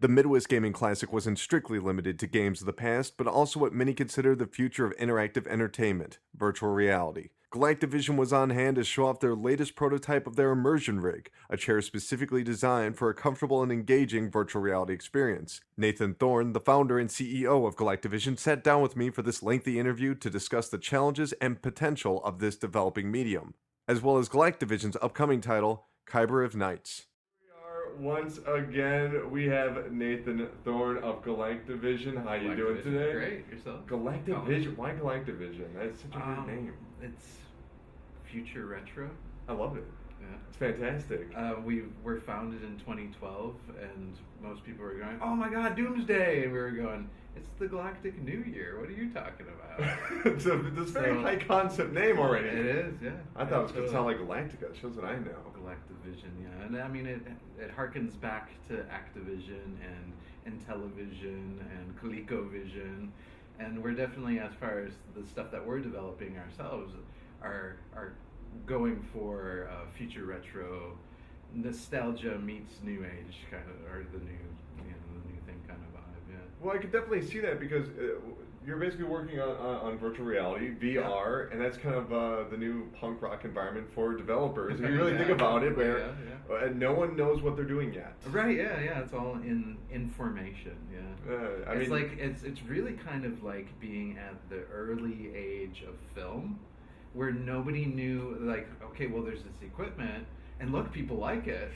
The Midwest Gaming Classic wasn't strictly limited to games of the past, but also what many consider the future of interactive entertainment, virtual reality. Galactavision was on hand to show off their latest prototype of their immersion rig, a chair specifically designed for a comfortable and engaging virtual reality experience. Nathan Thorin, the founder and CEO of Galactavision, sat down with me for this lengthy interview to discuss the challenges and potential of this developing medium, as well as Galactavision's upcoming title, KYBERIV Nights. Once again, we have Nathan Thorne of Galactavision. How you doing today? Great. Yourself? Galactavision. Why Galactavision? That's such a great name. It's future retro. I love it. Yeah. It's fantastic. We were founded in 2012, and most people were going, "Oh my God, Doomsday!" And we were going, "It's the Galactic New Year. What are you talking about?" It's a very high concept name already. It is, yeah. I thought it was going to sound like Galactica. It shows what I know. Galactavision, yeah. And I mean, it harkens back to Activision and Intellivision and ColecoVision. And we're definitely, as far as the stuff that we're developing ourselves, are going for future retro, nostalgia meets new age kind of, or the new thing kind of vibe. Yeah. Well, I could definitely see that because you're basically working on virtual reality, VR, and that's kind of the new punk rock environment for developers. If you really think about it, where no one knows what they're doing yet. Right? Yeah. It's all in information. Yeah. It's really kind of like being at the early age of film, where nobody knew, like, okay, well, there's this equipment, and look, people like it,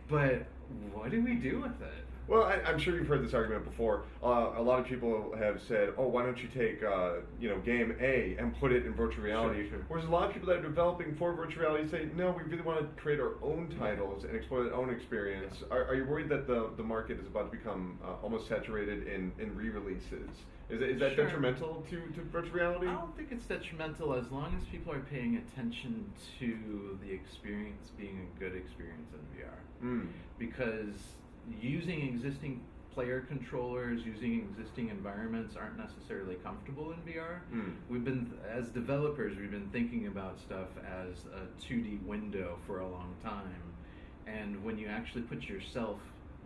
but what do we do with it? Well, I'm sure you've heard this argument before. A lot of people have said, "Oh, why don't you take, game A and put it in virtual reality?" Sure. Whereas a lot of people that are developing for virtual reality say, "No, we really want to create our own titles and explore our own experience." Yeah. Are you worried that the market is about to become almost saturated in re-releases? Is that detrimental to virtual reality? I don't think it's detrimental as long as people are paying attention to the experience being a good experience in VR. Because using existing player controllers, using existing environments aren't necessarily comfortable in VR. As developers, we've been thinking about stuff as a 2D window for a long time. And when you actually put yourself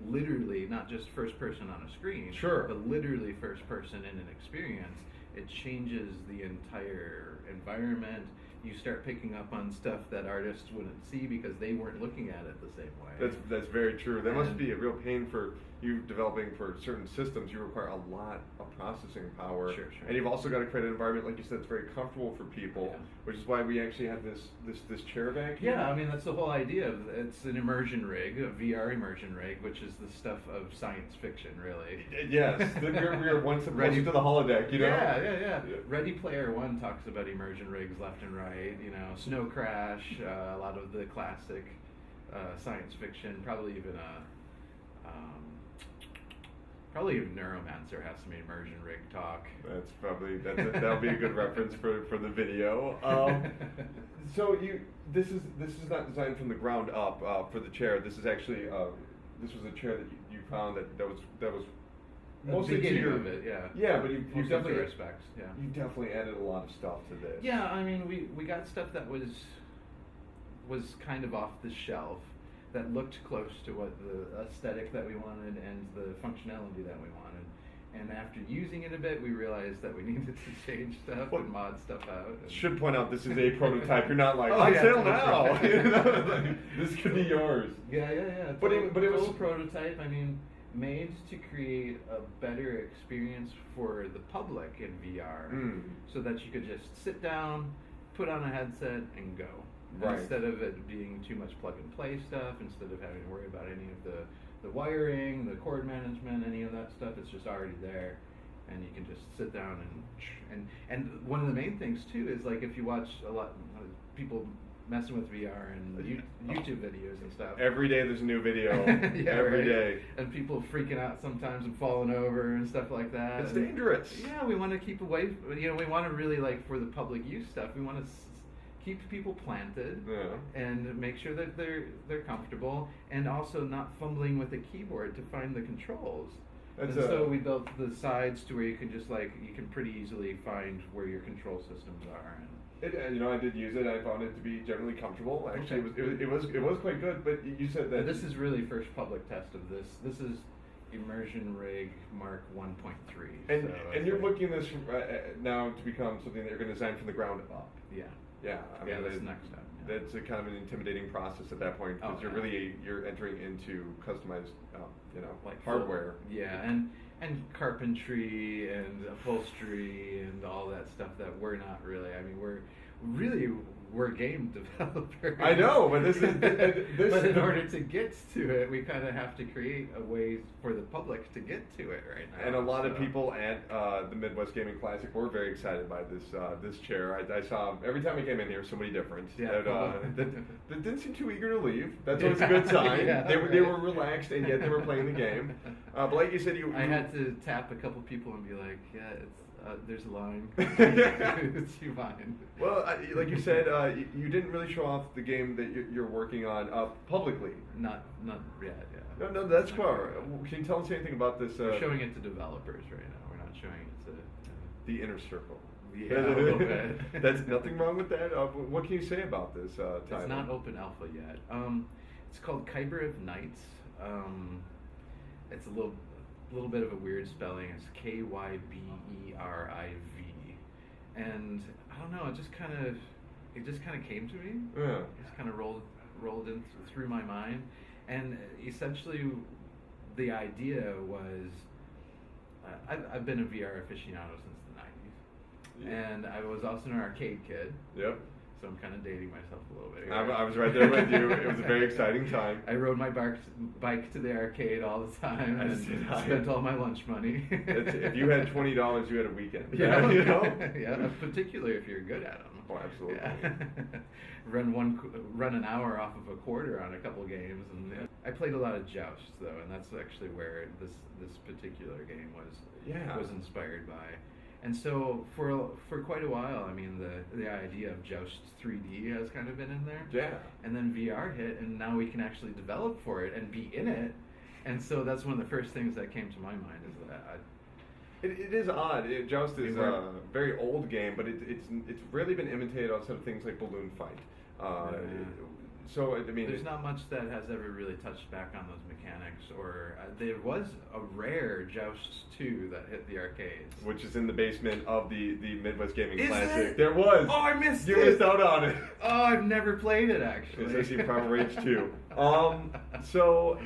literally, not just first person on a screen, but literally first person in an experience, it changes the entire environment. You start picking up on stuff that artists wouldn't see because they weren't looking at it the same way. That's very true. That must be a real pain for you developing for certain systems. You require a lot of processing power. Sure. And you've also got to create an environment, like you said, that's very comfortable for people, which is why we actually have this chair back here. Yeah, I mean, that's the whole idea. It's an immersion rig, a VR immersion rig, which is the stuff of science fiction, really. Yes, we are one step closer to the holodeck, you know? Yeah. Ready Player One talks about immersion rigs left and right, Snow Crash, a lot of the classic science fiction, probably even Neuromancer has some immersion rig talk. That'll be a good reference for the video. So this is not designed from the ground up for the chair. This is actually this was a chair that you found that was mostly beginning of it, yeah. Yeah, but you definitely respects, yeah. You definitely added a lot of stuff to this. Yeah, I mean, we got stuff that was kind of off the shelf, that looked close to what the aesthetic that we wanted and the functionality that we wanted. And after using it a bit, we realized that we needed to change stuff and mod stuff out. Should point out this is a prototype. You're not like, on sale now. This could be yours. Yeah. But it was a prototype. I mean, made to create a better experience for the public in VR, so that you could just sit down, put on a headset, and go. Right. Instead of it being too much plug and play stuff, instead of having to worry about any of the wiring, the cord management, any of that stuff, it's just already there, and you can just sit down and one of the main things too is, like, if you watch a lot of people messing with VR and YouTube videos and stuff. Every day there's a new video. Every day. And people freaking out sometimes and falling over and stuff like that. It's dangerous. Yeah, we want to keep away. We want to really, like, for the public use stuff, we want to keep people planted and make sure that they're comfortable, and also not fumbling with a keyboard to find the controls. So we built the sides to where you can just, like, you can pretty easily find where your control systems are. I did use it. I found it to be generally comfortable. Actually, it was quite good. But you said that this is really first public test of this. This is immersion rig Mark 1.3. And you're looking at this now to become something that you're going to design from the ground up. Yeah. Yeah. I mean, that's next step. Yeah. That's a kind of an intimidating process at that point because you're entering into customized, like hardware. And carpentry and upholstery and all that stuff that we're not really. I mean, we're game developers. I know, but this but in order to get to it, we kind of have to create a way for the public to get to it right now. And a lot of people at the Midwest Gaming Classic were very excited by this chair. I saw every time I came in here somebody different that didn't seem too eager to leave. That's always a good sign. They were relaxed and yet they were playing the game. But like you said, I had to tap a couple people and be like, yeah, it's. There's a line. It's fine. Well, like you said, you didn't really show off the game that you're working on publicly. Not yet. Yeah. No, that's cool. Can you tell us anything about this? We're showing it to developers right now. We're not showing it to the inner circle. Yeah, a little bit. That's nothing wrong with that. What can you say about this title? It's not open alpha yet. It's called KYBERIV Nights. It's a little bit of a weird spelling. It's KYBERIV, and I don't know. It just kind of came to me. Yeah. It just kind of rolled in through my mind, and essentially, the idea was, I've been a VR aficionado since the '90s, and I was also an arcade kid. Yep. So I'm kind of dating myself a little bit here. I was right there with you. It was a very exciting time. I rode my bike to the arcade all the time and spent all my lunch money. If you had $20, you had a weekend. Yeah, you know? Yeah, particularly if you're good at them. Oh, absolutely. Yeah. Run an hour off of a quarter on a couple games, and I played a lot of jousts though, and that's actually where this particular game was inspired by. And so for quite a while, I mean, the idea of Joust 3D has kind of been in there. Yeah. And then VR hit, and now we can actually develop for it and be in it. And so that's one of the first things that came to my mind is that it is odd. Joust is a very old game, but it's rarely been imitated outside of things like Balloon Fight. So I mean, there's not much that has ever really touched back on those mechanics. Or there was a rare Joust 2 that hit the arcades, which is in the basement of the Midwest Gaming Classic. It? There was. Oh, I missed it. You missed out on it. Oh, I've never played it actually. It's actually Power Rage 2. So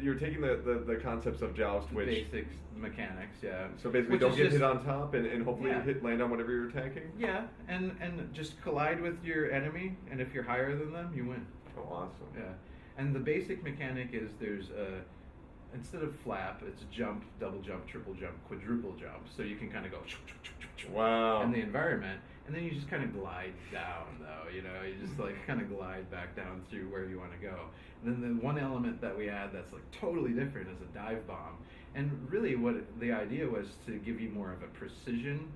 you're taking the concepts of Joust, which basic mechanics, yeah. So basically, don't get hit on top, and hopefully land on whatever you're attacking. Yeah, and just collide with your enemy, and if you're higher than them, you win. Oh, awesome. Yeah, and the basic mechanic is there's instead of flap, it's jump, double jump, triple jump, quadruple jump. So you can kind of go in the environment, and then you just kind of glide down, though. You just like kind of glide back down through where you want to go. And then the one element that we add that's like totally different is a dive bomb. And really, what the idea was to give you more of a precision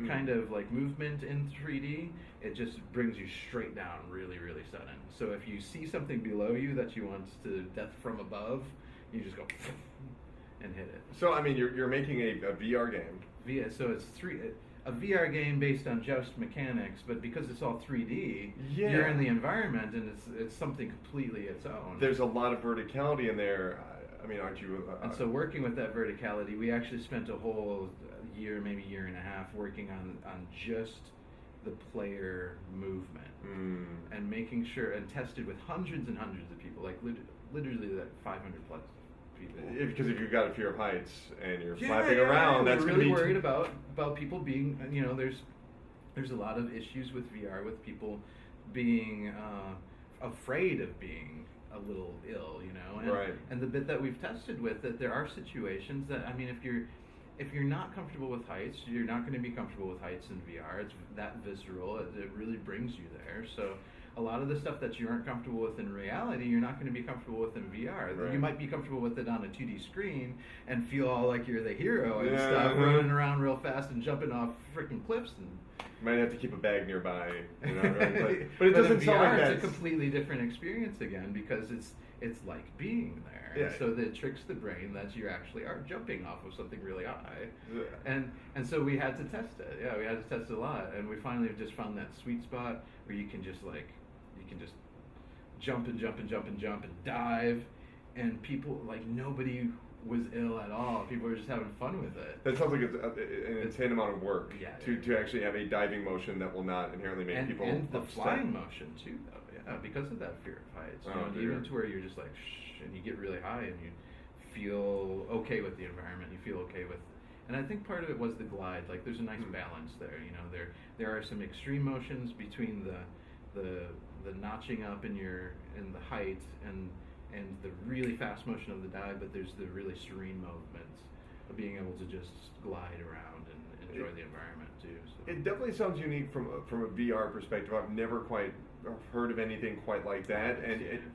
kind of like movement in 3D. It just brings you straight down, really, really sudden. So if you see something below you that you want to death from above, you just go and hit it. So I mean, you're making a VR game. So it's a VR game based on Joust mechanics, but because it's all 3D, you're in the environment, and it's something completely its own. There's a lot of verticality in there. I mean, aren't you? And so working with that verticality, we actually spent a whole year, maybe year and a half, working on just the player movement and making sure, and tested with hundreds and hundreds of people, like literally like 500 plus people. Because if you've got a fear of heights and you're flapping around, that's really worried about people being. There's a lot of issues with VR with people being afraid of being a little ill, and the bit that we've tested with that there are situations that, I mean, if you're not comfortable with heights, you're not going to be comfortable with heights in VR. It's that visceral. It really brings you there. So a lot of the stuff that you aren't comfortable with in reality, you're not going to be comfortable with in VR. Right. You might be comfortable with it on a 2D screen and feel all like you're the hero and stuff, running around real fast and jumping off freaking cliffs. And you might have to keep a bag nearby, right? but it doesn't sound like that. It's a completely different experience again, because it's like being there. Yeah. So that tricks the brain that you actually are jumping off of something really high. Yeah. And so we had to test it. Yeah, we had to test it a lot, and we finally just found that sweet spot where you can just jump and jump and jump and jump and dive, and people, like, nobody was ill at all. People were just having fun with it. That sounds like it's an insane amount of work to actually have a diving motion that will not inherently make people and the upset. flying motion too, though. Because of that fear of heights. Even to where you're just like shh, and you get really high and you feel okay with the environment. You feel okay with, and I think part of it was the glide. Like, there's a nice balance there. There are some extreme motions between the notching up in the height and the really fast motion of the dive, but there's the really serene movements of being able to just glide around and enjoy the environment too. So. It definitely sounds unique from a VR perspective. I've never quite heard of anything quite like that, and it's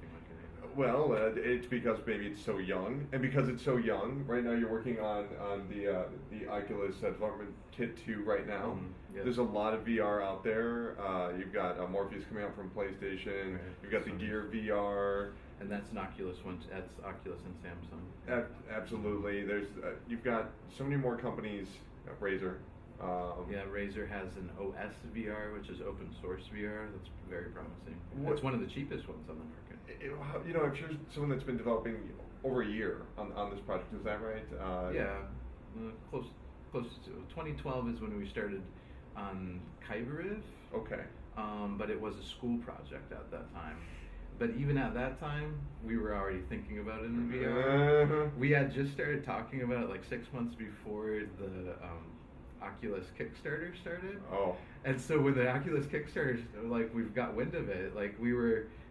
because maybe it's so young, and because it's so young. Right now, you're working on the Oculus Development Kit 2 right now. Yes. There's a lot of VR out there. You've got Morpheus coming out from PlayStation. Right. You've got the Gear VR. And that's an Oculus one. That's Oculus and Samsung. Absolutely. There's you've got so many more companies. Razer. Razer has an OS VR, which is open source VR. That's very promising. It's one of the cheapest ones on the market. If you're someone that's been developing over a year on this project, is that right? Close to 2012 is when we started on KYBERIV. Okay. But it was a school project at that time. But even at that time, we were already thinking about it in VR. We had just started talking about it like 6 months before the Oculus Kickstarter started. Oh. And so when the Oculus Kickstarter, like, we've got wind of it, like,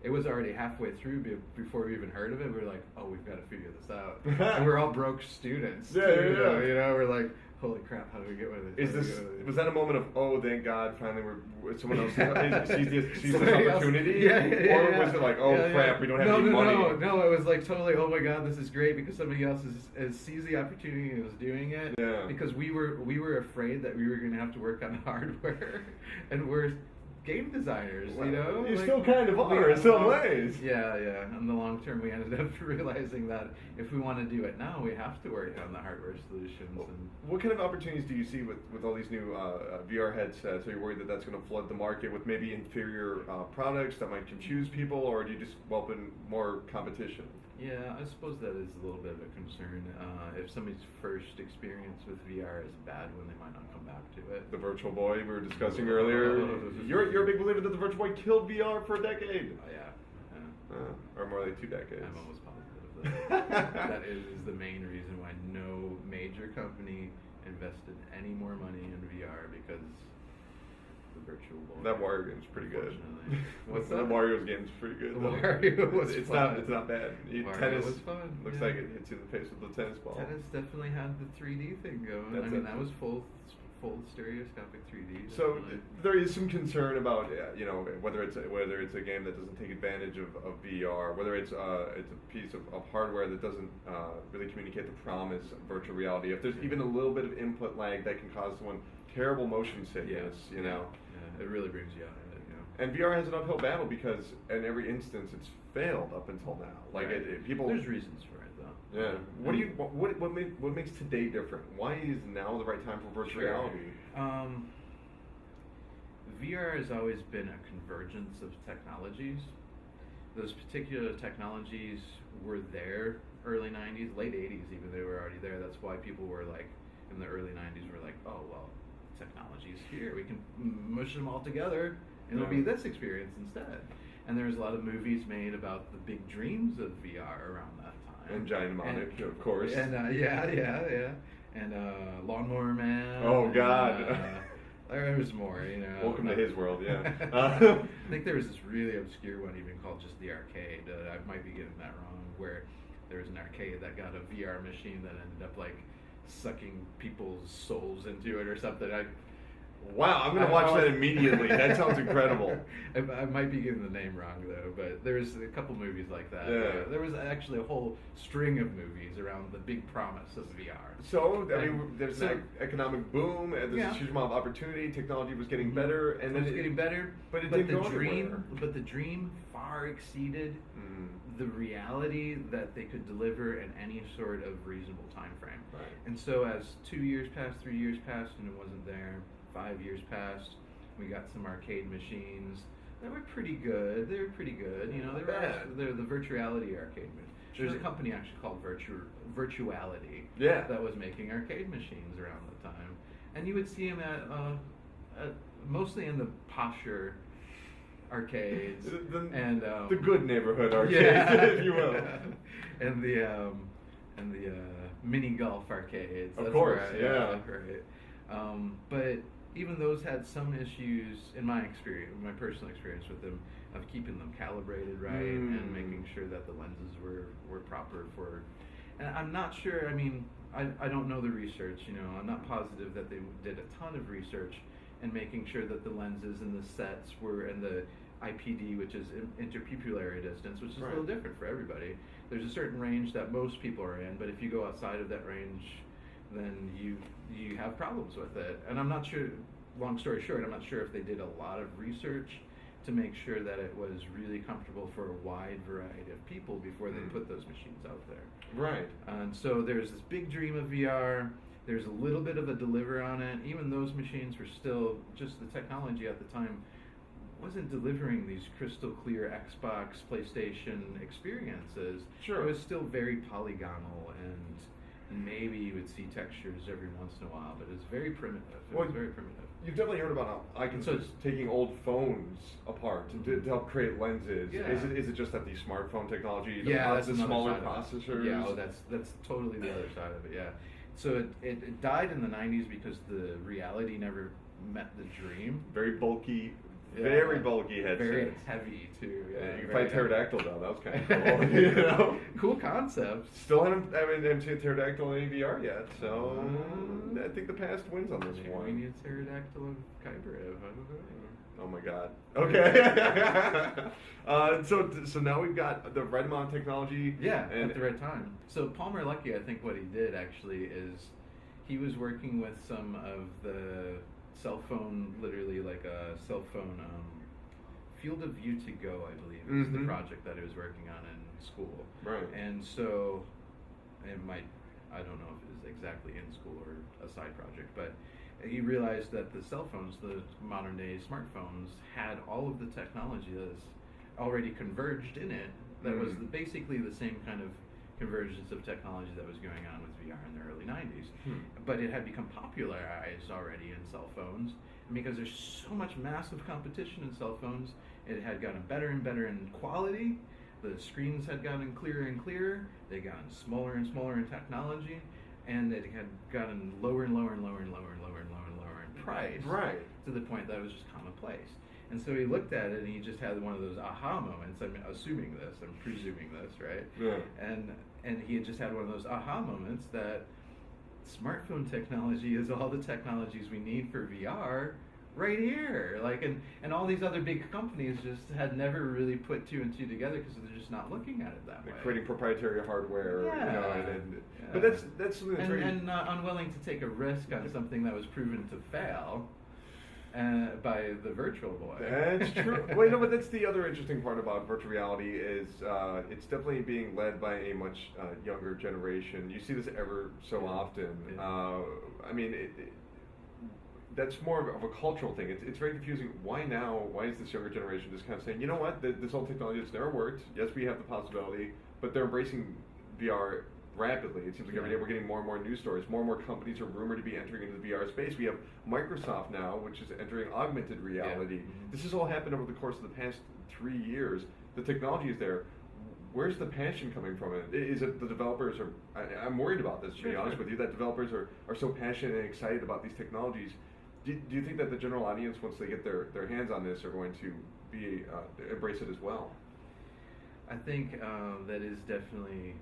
it was already halfway through before we even heard of it. We were like, oh, we've got to figure this out. And we're all broke students. We're like, holy crap, how do we get with it? Was that a moment of, oh, thank God, finally someone else sees this opportunity? Or was it like, oh, crap, we don't have any money? No, it was like totally, oh my God, this is great, because somebody else sees the opportunity and is doing it. Yeah. Because we were afraid that we were going to have to work on hardware, and we're game designers, You still kind of are in some ways. Yeah. In the long term, we ended up realizing that if we want to do it now, we have to work on the hardware solutions. What kind of opportunities do you see with all these new VR headsets? Are you worried that that's going to flood the market with maybe inferior products that might confuse people, or do you just welcome more competition? Yeah, I suppose that is a little bit of a concern. If somebody's first experience with VR is bad one, they might not come back to it. The Virtual Boy we were discussing earlier. You're a big believer that the Virtual Boy killed VR for a decade. Or more like 2 decades. I'm almost positive that is the main reason why no major company invested any more money in VR, because the Virtual Boy. That Wario game's pretty good. What's that? The Wario's game's pretty good. Wario was fun. It's not bad. Tennis was fun. Looks like it hits you in the face with the tennis ball. Tennis definitely had the 3D thing going. That was full stereoscopic 3D. So there is some concern about whether it's a game that doesn't take advantage of VR, whether it's a piece of hardware that doesn't really communicate the promise of virtual reality. If there's even a little bit of input lag that can cause someone terrible motion sickness, it really brings you out of it. And VR has an uphill battle because in every instance it's failed up until now. Like people. There's reasons for it though. Yeah. What makes today different? Why is now the right time for virtual reality? VR has always been a convergence of technologies. Those particular technologies were there early 90s, late 80s even, they were already there. That's why people were like, in the early 90s were like, oh well, technology's here, we can mush them all together and it'll be this experience instead. And there was a lot of movies made about the big dreams of VR around that time. And Giant Monic, of course. And and Lawnmower Man. Oh God. There was more, Welcome to his world, yeah. I think there was this really obscure one even called just the Arcade. I might be getting that wrong, where there was an arcade that got a VR machine that ended up like sucking people's souls into it or something. Wow, I'm going to watch that immediately. That sounds incredible. I might be getting the name wrong, though, but there's a couple movies like that. Yeah. There was actually a whole string of movies around the big promise of VR. So, there's an economic boom, and there's a huge amount of opportunity, technology was getting better, and then it was getting better, but it didn't go dream, anywhere. But the dream far exceeded the reality that they could deliver in any sort of reasonable time frame. Right. And so as 2 years passed, 3 years passed, and it wasn't there, 5 years passed, we got some arcade machines that were pretty good. They were pretty good, they were the virtual reality arcade There's a company actually called Virtuality that was making arcade machines around the time, and you would see them at mostly in the posher arcades and the good neighborhood arcades, if you will, and the mini golf arcades. Of course, right. But even those had some issues in my personal experience with them, of keeping them calibrated right and making sure that the lenses were proper for. And I'm not sure. I mean, I don't know the research. I'm not positive that they did a ton of research in making sure that the lenses and the sets were, and the IPD, which is interpupillary distance, which is a little different for everybody. There's a certain range that most people are in, but if you go outside of that range, then you have problems with it. And I'm not sure. Long story short, I'm not sure if they did a lot of research to make sure that it was really comfortable for a wide variety of people before they put those machines out there. Right. And so there's this big dream of VR. There's a little bit of a deliver on it. Even those machines were still, just the technology at the time wasn't delivering these crystal clear Xbox, PlayStation experiences. Sure. It was still very polygonal, and maybe you would see textures every once in a while, but it was very primitive. It was very primitive. You've definitely heard about how Icons taking old phones apart to help create lenses. Yeah. Is it just that the smartphone technology, that's the smaller processors? Yeah, that's totally the other side of it. Yeah, so it died in the 90s because the reality never met the dream. Very bulky. Very bulky headset. Very heavy too. Yeah, you can fight pterodactyl though. That was kind of cool. Cool concept. Still haven't seen a pterodactyl in any VR yet, so I think the past wins on this one. We need a pterodactyl of KYBERIV. I don't know. Oh my god. Okay. So now we've got the right amount of technology. Yeah, at the right time. So Palmer Luckey, I think what he did actually is he was working with some of the cell phone, literally like a cell phone field of view to go, I believe, is the project that he was working on in school. Right. And so I don't know if it was exactly in school or a side project, but he realized that the cell phones, the modern day smartphones, had all of the technology that's already converged in it, that was basically the same kind of convergence of technology that was going on with VR in the early 90s. But it had become popularized already in cell phones, and because there's so much massive competition in cell phones, it had gotten better and better in quality, the screens had gotten clearer and clearer, they had gotten smaller and smaller in technology, and it had gotten lower and lower and lower and lower and lower and lower and lower in price. Right. To the point that it was just commonplace. And so he looked at it and he just had one of those aha moments. I'm presuming this, right? Yeah. And he had just had one of those aha moments that smartphone technology is all the technologies we need for VR right here. And all these other big companies just had never really put two and two together because they're just not looking at it that way. Creating proprietary hardware, but that's something that's and not unwilling to take a risk on something that was proven to fail. By the Virtual Boy. That's true. Well, but that's the other interesting part about virtual reality is it's definitely being led by a much younger generation. You see this ever so often. Yeah. I mean, that's more of a cultural thing. It's very confusing. Why now? Why is this younger generation just kind of saying, you know what, this whole technology has never worked. Yes, we have the possibility, but they're embracing VR rapidly. It seems like every day we're getting more and more news stories. More and more companies are rumored to be entering into the VR space. We have Microsoft now, which is entering augmented reality. This has all happened over the course of the past 3 years. The technology is there. Where's the passion coming from it? Is it the developers are... I'm worried about this, to be honest with you, that developers are so passionate and excited about these technologies. Do you think that the general audience, once they get their hands on this, are going to be embrace it as well? I think that is definitely...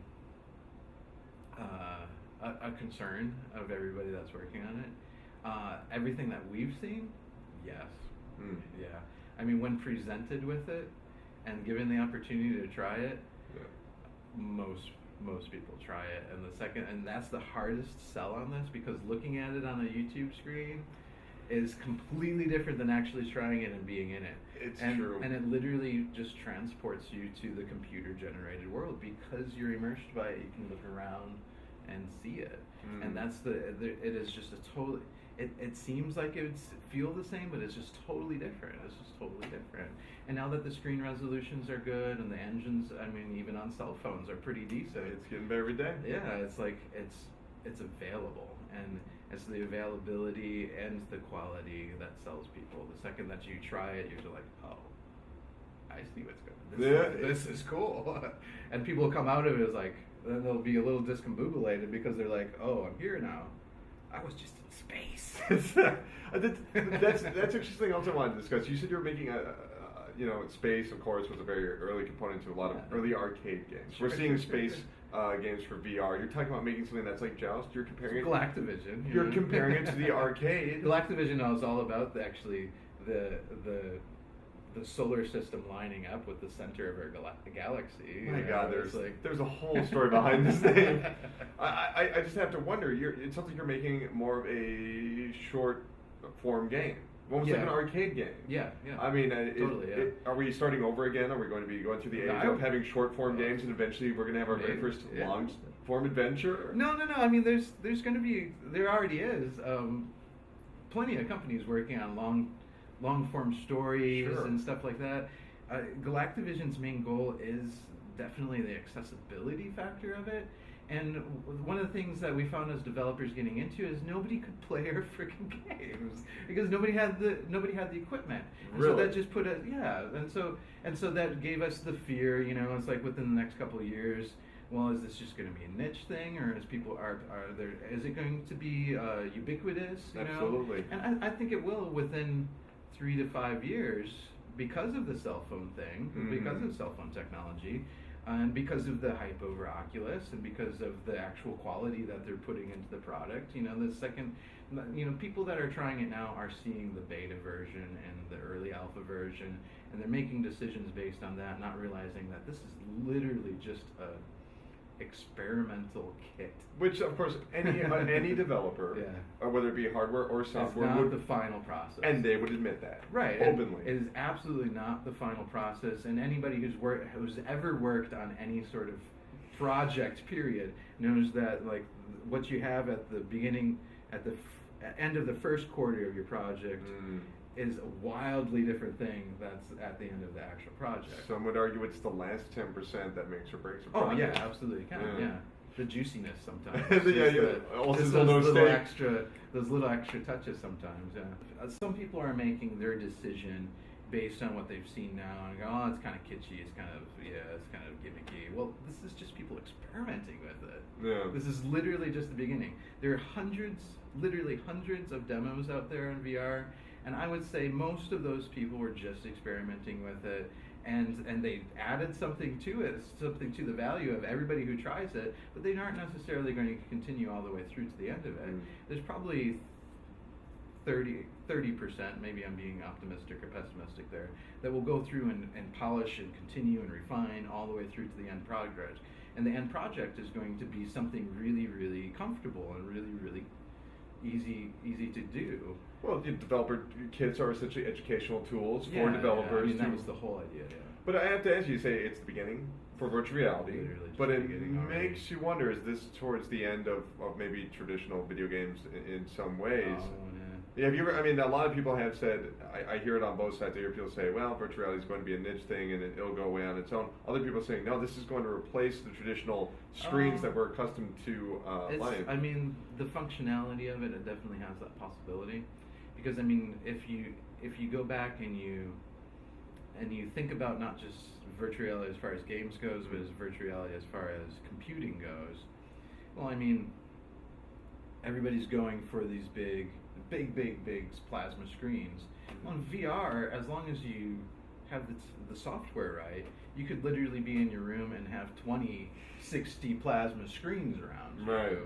a concern of everybody that's working on it. Everything that we've seen, yes. Yeah. I mean, when presented with it and given the opportunity to try it, most people try it. And that's the hardest sell on this, because looking at it on a YouTube screen is completely different than actually trying it and being in it. It's true. And it literally just transports you to the computer-generated world because you're immersed by it. You can look around and see it, and that's it is just it seems like it would feel the same, but it's just totally different. It's just totally different. And now that the screen resolutions are good and the engines, I mean, even on cell phones are pretty decent. It's getting better every day. Yeah, it's like it's available, and it's the availability and the quality that sells people. The second that you try it, you're just like, oh, I see what's going. This is cool. And people come out of it as like, then they'll be a little discombobulated because they're like, oh, I'm here now. I was just in space. That's actually something else I wanted to discuss. You said you were making space, of course, was a very early component to a lot of early arcade games. We're seeing space games for VR. You're talking about making something that's like Joust. You're comparing it. Glactavision. You're comparing it to the arcade. Glactavision is all about the solar system lining up with the center of our galaxy. My God, there's a whole story behind this thing. I just have to wonder. It sounds like you're making more of a short form game. Almost like an arcade game. Yeah. I mean, totally. Are we starting over again? Are we going to be going through the age of having short form games, and eventually we're going to have our very first long form adventure? No. I mean, there's going to be, there already is plenty of companies working on long form stories and stuff like that. Galactavision's main goal is definitely the accessibility factor of it. And one of the things that we found as developers getting into is nobody could play our freaking games because nobody had the equipment. And really? So that just put and so that gave us the fear. It's like within the next couple of years. Well, is this just going to be a niche thing, or is is it going to be ubiquitous? Absolutely. And I think it will within 3 to 5 years because of the cell phone thing, because of cell phone technology. And because of the hype over Oculus, and because of the actual quality that they're putting into the product, people that are trying it now are seeing the beta version and the early alpha version, and they're making decisions based on that, not realizing that this is literally just a experimental kit. Which, of course, any developer, whether it be hardware or software, it's not the final process, and they would admit that openly. It is absolutely not the final process, and anybody who's ever worked on any sort of project period knows that like what you have at the beginning, at the end of the first quarter of your project. Is a wildly different thing that's at the end of the actual project. Some would argue it's the last 10% that makes or breaks a project. Oh yeah, absolutely. The juiciness sometimes. Those little extra touches sometimes. Yeah. Some people are making their decision based on what they've seen now and go, oh, it's kind of kitschy. It's kind of gimmicky. Well, this is just people experimenting with it. Yeah. This is literally just the beginning. There are literally hundreds of demos out there in VR. And I would say most of those people were just experimenting with it, and they added something to it, something to the value of everybody who tries it, but they aren't necessarily going to continue all the way through to the end of it. There's probably 30%, maybe I'm being optimistic or pessimistic there, that will go through and polish and continue and refine all the way through to the end project. And the end project is going to be something really, really comfortable and really, really easy to do. Well, the developer kits are essentially educational tools for developers. I mean, that was the whole idea. Yeah. But I have to ask you, say it's the beginning for virtual reality, but it makes you wonder: is this towards the end of maybe traditional video games in some ways? Yeah, have you ever? I mean, a lot of people have said. I hear it on both sides. I hear people say, "Well, virtual reality is going to be a niche thing, and it'll go away on its own." Other people are saying, "No, this is going to replace the traditional screens that we're accustomed to playing." I mean, the functionality of it definitely has that possibility, because I mean, if you go back and you think about not just virtual reality as far as games goes, but as virtual reality as far as computing goes, well, I mean, everybody's going for these big plasma screens. On VR, as long as you have the software right, you could literally be in your room and have 60 plasma screens around you. Right.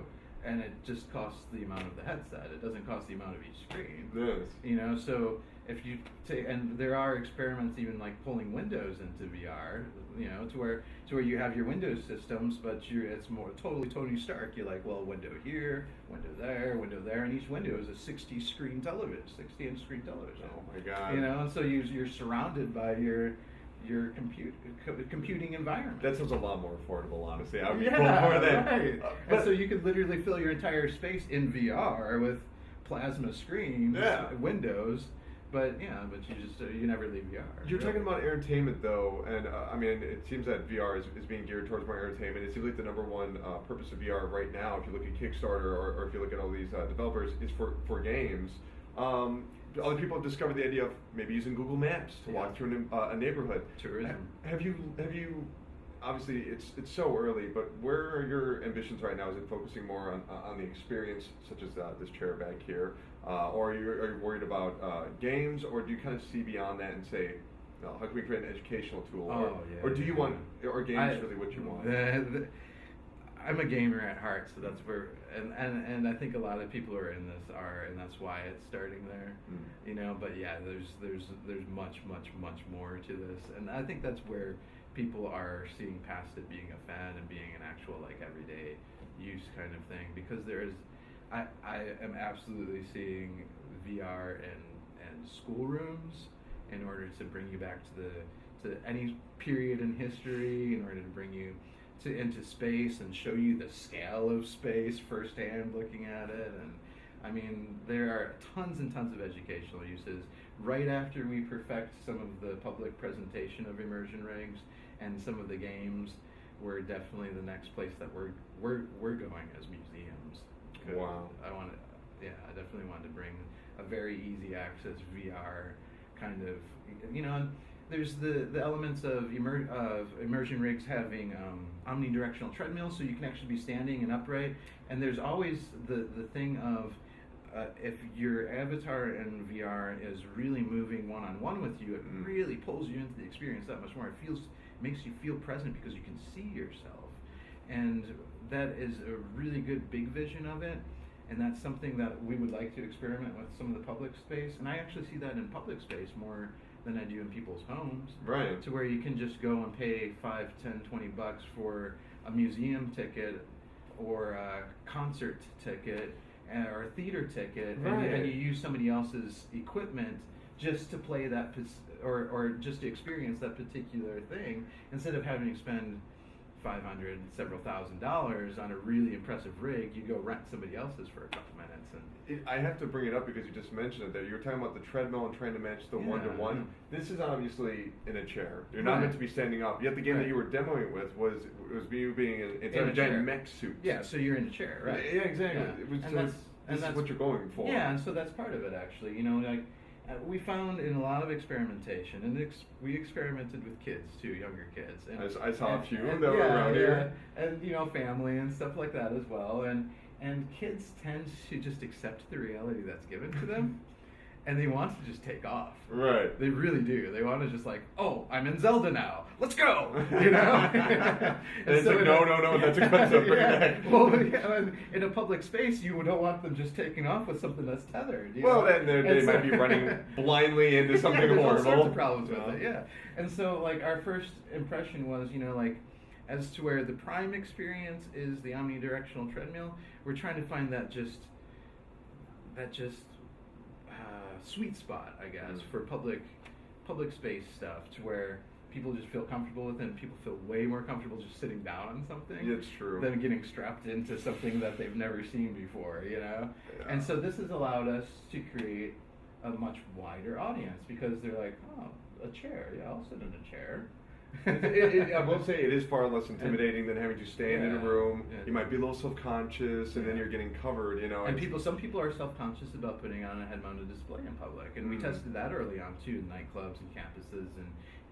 And it just costs the amount of the headset. It doesn't cost the amount of each screen. Yes. So if you and there are experiments even like pulling windows into VR, to where you have your Windows systems, but it's more totally Tony Stark. You're like, well, window here, window there, and each window is a 60-inch screen television. Oh my God. And so you're surrounded by your computing environment. That sounds a lot more affordable, honestly. I would be cool for that. Right. And so you could literally fill your entire space in VR with plasma screens, windows. But you never leave VR. You're talking about entertainment though, and I mean, it seems that VR is being geared towards more entertainment. It seems like the number one purpose of VR right now, if you look at Kickstarter or if you look at all these developers, is for games. Other people have discovered the idea of maybe using Google Maps to walk through a neighborhood. Tourism. Have you? Obviously, it's so early, but where are your ambitions right now? Is it focusing more on the experience, such as this chair back here, or are you worried about games, or do you kind of see beyond that and say, no, how can we create an educational tool, or do you want, or games really what you want? I'm a gamer at heart, so that's where, and I think a lot of people who are in this are, and that's why it's starting there, you know. But yeah, there's much more to this, and I think that's where people are seeing past it being a fad and being an actual like everyday use kind of thing, because I am absolutely seeing VR and schoolrooms in order to bring you back to any period in history, in order to bring you into space and show you the scale of space firsthand looking at it. And I mean, there are tons and tons of educational uses. Right after we perfect some of the public presentation of immersion rigs and some of the games, we're definitely the next place that we're going as museums. Wow. I definitely wanted to bring a very easy access VR kind of, you know. There's the elements of immersion rigs having omnidirectional treadmills, so you can actually be standing and upright. And there's always the thing of if your avatar in VR is really moving one-on-one with you, it really pulls you into the experience that much more. It makes you feel present because you can see yourself. And that is a really good big vision of it. And that's something that we would like to experiment with some of the public space. And I actually see that in public space more than I do in people's homes. Right. To where you can just go and pay $5, $10, $20 for a museum ticket or a concert ticket or a theater ticket, and you use somebody else's equipment just to play that or just to experience that particular thing, instead of having to spend $500, several $1,000s on a really impressive rig. You go rent somebody else's for a couple minutes. And I have to bring it up because you just mentioned it there. You were talking about the treadmill and trying to match the one-to-one. This is obviously in a chair. You're not meant to be standing up. Yet the game that you were demoing with was you being in a giant mech suit. Yeah, so you're in a chair, right? Yeah, exactly. Yeah. This is what you're going for. Yeah, and so that's part of it, actually. You know, like we found in a lot of experimentation, and we experimented with kids too, younger kids. And I saw a few that were around here. And you know, family and stuff like that as well. And kids tend to just accept the reality that's given to them, and they want to just take off. Right. They really do. They want to just like, oh, I'm in Zelda now. Let's go. You know. and it's so like, no, that's expensive. Bring it back. Well, in a public space, you don't want them just taking off with something that's tethered. You well, know? then they might be running blindly into something there's horrible. All sorts of problems with it. Yeah. And so, like, our first impression was, you know, like, as to where the prime experience is the omnidirectional treadmill, we're trying to find that sweet spot, I guess, for public space stuff, to where people just feel comfortable with it, and people feel way more comfortable just sitting down on something. Yeah, it's true. Than getting strapped into something that they've never seen before, you know? Yeah. And so this has allowed us to create a much wider audience, because they're like, oh, a chair, yeah, I'll sit in a chair. I will say it is far less intimidating than having to stand in a room. Yeah. You might be a little self-conscious, and then you're getting covered, you know. And some people are self-conscious about putting on a head-mounted display in public, and we tested that early on too, in nightclubs and campuses,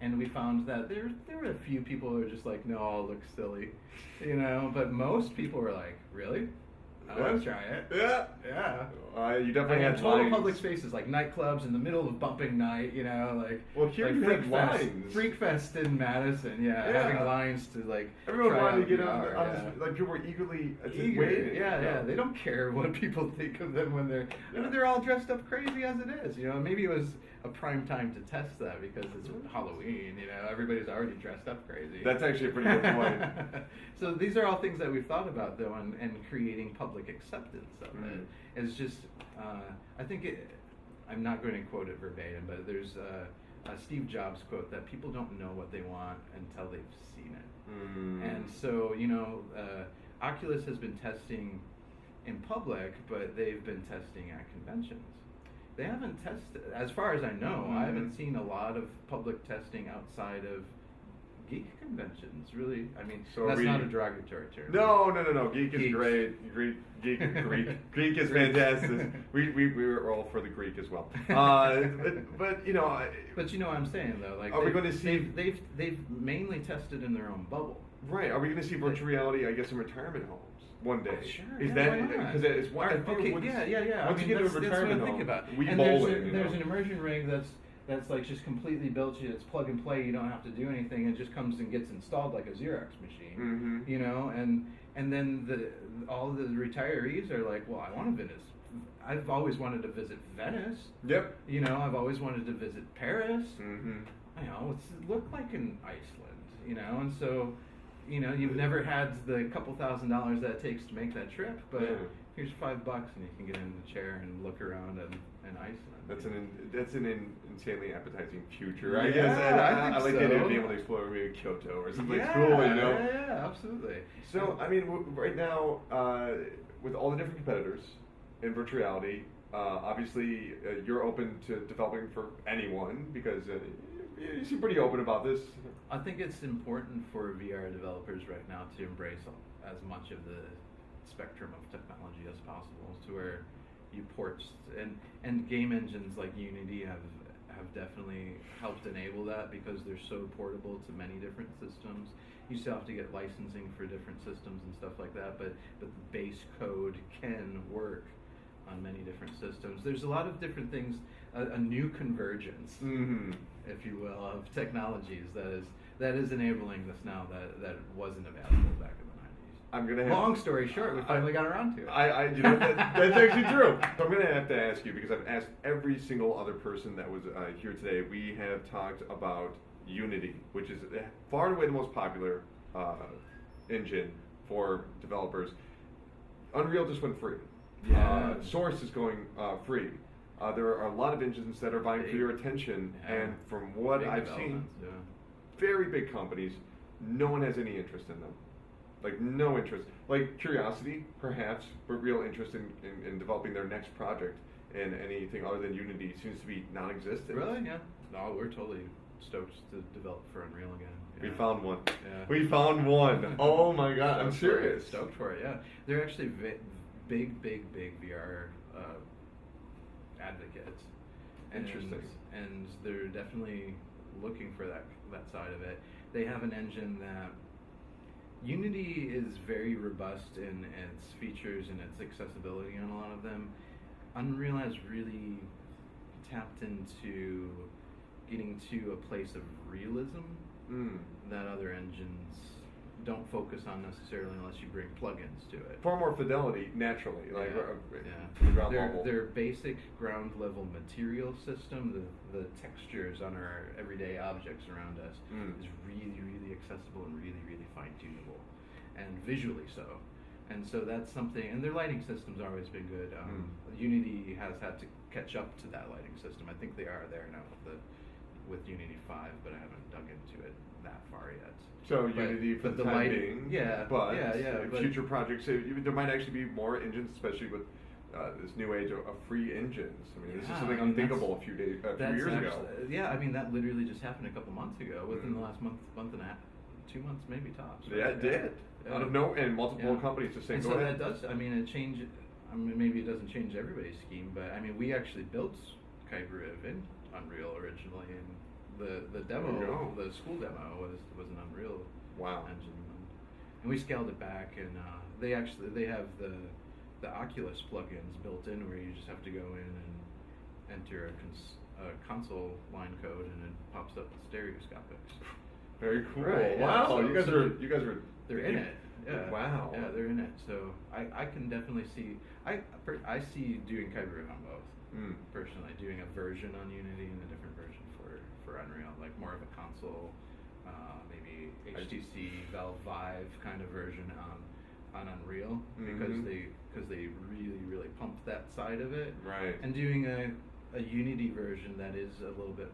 and we found that there were a few people who were just like, no, I'll look silly, you know. But most people were like, really? I want to try it. Yeah. You definitely had total lines. public spaces, like nightclubs in the middle of bumping night, you know, like. Well, here like you had lines. Freak Fest in Madison, having lines to like. Everyone wanted to get on this, like people were eagerly eager. waiting. Yeah. They don't care what people think of them when they're. I mean, they're all dressed up crazy as it is, you know. Maybe it was a prime time to test that because it's Halloween, you know. Everybody's already dressed up crazy. That's actually a pretty good point. So these are all things that we've thought about, though, and creating public acceptance of it. It's just, I think I'm not going to quote it verbatim, but there's a Steve Jobs quote that people don't know what they want until they've seen it. And so, you know, Oculus has been testing in public, but they've been testing at conventions. They haven't tested, as far as I know, I haven't seen a lot of public testing outside of geek conventions, really. I mean, So that's not a derogatory term. No. Geek is Geeks. great. Greek Greek is fantastic. We're all for the Greek as well. But you know. But you know what I'm saying, though. Like, are we going to see? They've mainly tested in their own bubble. Right. Are we going to see virtual reality? I guess in retirement homes one day. Sure. Is yeah, that why not? because it's one? Okay. Yeah. Once you get to a that's what retirement I home, think about. we and bowling. there's an immersion rig that's like just completely built. It's plug and play. You don't have to do anything. It just comes and gets installed like a Xerox machine. Mm-hmm. You know, and then all the retirees are like, well, I want to visit. I've always wanted to visit Venice. Yep. You know, I've always wanted to visit Paris. Mm-hmm. You know, what's it look like in Iceland? You know, and so, you know, you've never had the couple $1,000s that it takes to make that trip, but here's $5 and you can get in the chair and look around in Iceland. That's an insanely appetizing future. I Yeah, guess. I I like think the idea of so. being able to explore maybe Kyoto or something Yeah, cool. You know. Yeah, absolutely. So I mean, right now, with all the different competitors in virtual reality, obviously you're open to developing for anyone because you seem pretty open about this. I think it's important for VR developers right now to embrace as much of the spectrum of technology as possible, to where you port and game engines like Unity have definitely helped enable that because they're so portable to many different systems. You still have to get licensing for different systems and stuff like that, but the base code can work on many different systems. There's a lot of different things, a new convergence, if you will, of technologies that is enabling this now that wasn't available back in the 90s. I'm gonna have, long story short, we finally got around to it. You know, that's actually true. So I'm gonna have to ask you because I've asked every single other person that was here today. We have talked about Unity, which is far and away the most popular engine for developers. Unreal just went free. Source is going free. There are a lot of engines that are vying for your attention, and from what I've seen, very big companies, no one has any interest in them. Like, no interest. Like, Curiosity, perhaps, but real interest in developing their next project and anything other than Unity seems to be non-existent. Really? Yeah. No, we're totally stoked to develop for Unreal again. We found one. Yeah. We found one. Oh my god, I'm serious. Stoked for it, yeah. They're actually big VR advocates. Interesting. And they're definitely looking for that side of it. They have an engine that Unity is very robust in its features and its accessibility on a lot of them. Unreal has really tapped into getting to a place of realism that other engines don't focus on necessarily unless you bring plugins to it. Far more fidelity, naturally, like yeah. the ground level. Their basic ground level material system, the textures on our everyday objects around us, is really, really accessible and really, really fine tunable, and visually so. And so that's something. And their lighting system's always been good. Unity has had to catch up to that lighting system. I think they are there now with Unity 5, but I haven't dug into it that far yet. So Unity for the time lighting, being, but but future projects, there might actually be more engines, especially with this new age of free engines. I mean, this is something unthinkable a few years ago. Yeah, I mean, that literally just happened a couple months ago, within the last month and a half, 2 months maybe tops. Right? Yeah, it did. Out of and multiple companies just saying, and go so ahead. that does, I mean, it changed, I mean, maybe it doesn't change everybody's scheme, but I mean, we actually built KYBERIV in Unreal originally, and the demo, the school demo was an Unreal engine, and we scaled it back, and they have the Oculus plugins built in where you just have to go in and enter a console line code, and it pops up with stereoscopics. Very cool. Right, yeah. Wow, So you guys were. They're in it. Yeah. Wow. Yeah, they're in it. So I can definitely see. I see doing KYBERIV on both. Personally, doing a version on Unity and a different version for Unreal, like more of a console, maybe HTC Valve Vive kind of version on Unreal, because they really pumped that side of it. Right. And doing a Unity version that is a little bit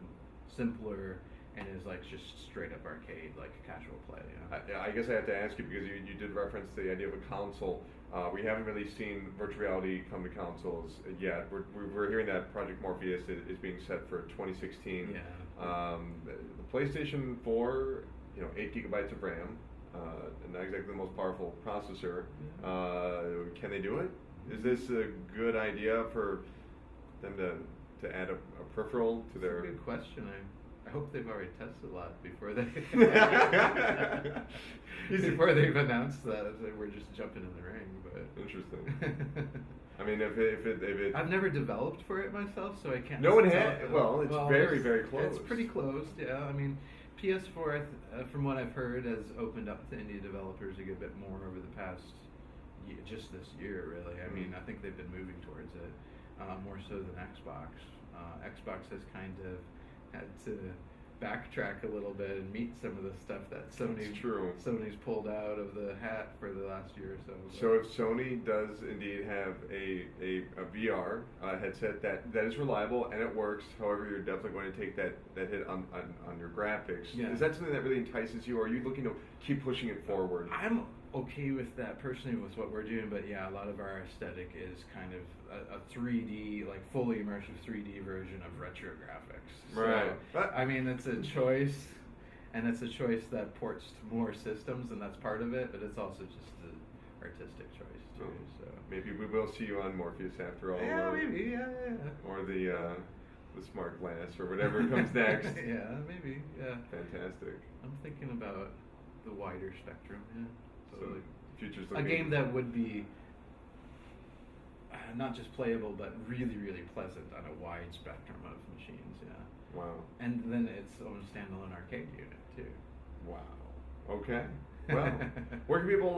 simpler and is like just straight up arcade, like casual play. You know? I guess I have to ask you because you did reference the idea of a console. We haven't really seen virtual reality come to consoles yet. We're hearing that Project Morpheus is being set for 2016. Yeah. The PlayStation 4, 8 gigabytes of RAM, and not exactly the most powerful processor. Can they do it? Is this a good idea for them to add a peripheral to their? That's a good question. I hope they've already tested a lot before they before they've announced that. We're just jumping in the ring, but interesting. I mean, if it I've never developed for it myself, so I can't. No one has. Well, it's very, very close. It's pretty close, yeah. I mean, PS4, from what I've heard, has opened up to indie developers a good bit more over the past just this year, really. I mean, I think they've been moving towards it more so than Xbox. Xbox has kind of had to backtrack a little bit and meet some of the stuff that Sony's pulled out of the hat for the last year or so. So if Sony does indeed have a VR headset that is reliable and it works, however, you're definitely going to take that hit on your graphics. Yeah. Is that something that really entices you, or are you looking to keep pushing it forward? I'm okay with that personally with what we're doing, but yeah, a lot of our aesthetic is kind of a 3D, like fully immersive 3D version of retro graphics. Right. So, I mean, it's a choice, and it's a choice that ports to more systems, and that's part of it, but it's also just an artistic choice too. So maybe we will see you on Morpheus after all. Yeah, maybe. Yeah. Or the smart glass or whatever comes next. Yeah, maybe. Yeah. Fantastic. I'm thinking about the wider spectrum. Yeah. So future's a looking game that would be not just playable, but really, really pleasant on a wide spectrum of machines. Yeah. Wow. And then its own standalone arcade unit too. Wow. Okay. Well, where can people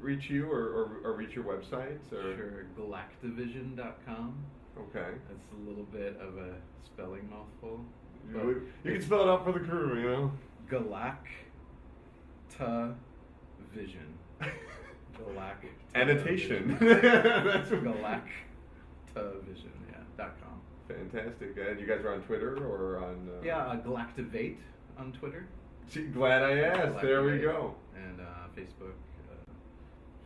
reach you or reach your websites? Or? Sure. Glactavision.com. Okay. That's a little bit of a spelling mouthful. You can spell it out for the crew, Galactavision. Annotation. That's Galactavision, .com. Fantastic. You guys are on Twitter or on? Glactivate on Twitter. See, glad I asked. Glactivate. There we go. And Facebook,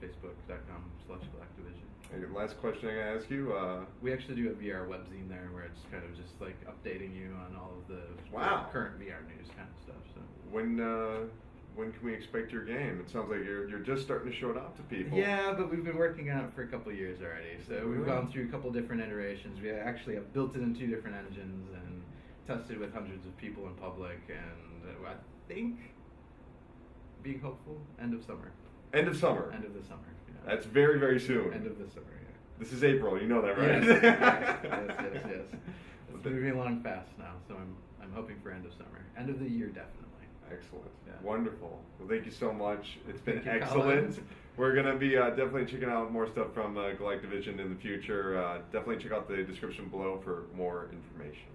facebook.com/Glactavision. And last question I gotta ask you. We actually do a VR webzine there where it's kind of just like updating you on all of the current VR news kind of stuff. So when can we expect your game? It sounds like you're just starting to show it off to people. Yeah, but we've been working on it for a couple of years already. So we've gone through a couple different iterations. We actually have built it in 2 different engines and tested with hundreds of people in public. And I think, being hopeful, end of summer. End of summer? End of the summer, yeah. That's very, very soon. End of the summer, yeah. This is April, you know that, right? Yes. It's moving along fast now, so I'm hoping for end of summer. End of the year, definitely. Excellent. Yeah. Wonderful. Well, thank you so much. It's been Thank you, excellent. Colin. We're going to be definitely checking out more stuff from Galactavision in the future. Definitely check out the description below for more information.